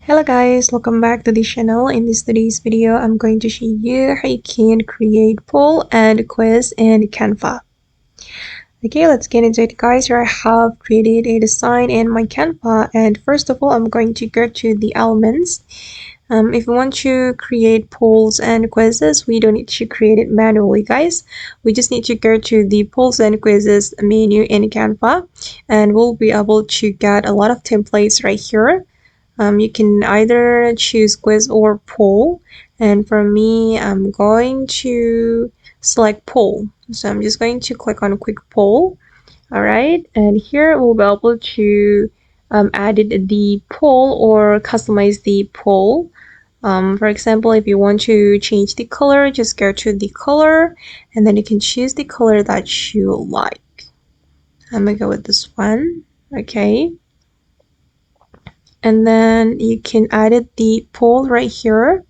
Hello guys, welcome back to the channel. In today's video, I'm going to show you how you can create poll and quiz in Canva. Okay, let's get into it guys. Here I have created a design in my Canva, and first of all, I'm going to go to the elements. If you want to create polls and quizzes, we don't need to create it manually guys. We just need to go to the polls and quizzes menu in Canva, and we'll be able to get a lot of templates right here. You can either choose quiz or poll, and for me I'm going to select poll, so I'm just going to click on quick poll. Alright, and here we'll be able to edit the poll or customize the poll. For example, if you want to change the color, just go to the color and then you can choose the color that you like. I'm gonna go with this one. Okay, and then you can edit the poll right here.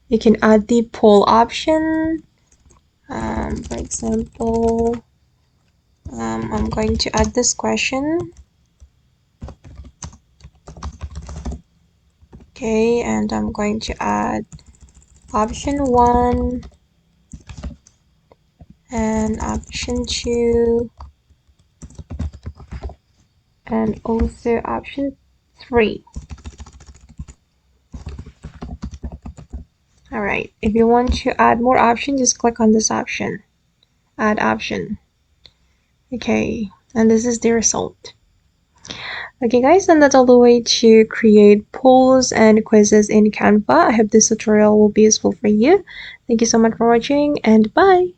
You can add the poll option. For example, I'm going to add this question. Okay, and I'm going to add option 1 and option 2 and also option 3. Alright, if you want to add more options, just click on this option, add option. Okay, and this is the result. Okay guys, and that's all the way to create polls and quizzes in Canva. I hope this tutorial will be useful for you. Thank you so much for watching, and bye!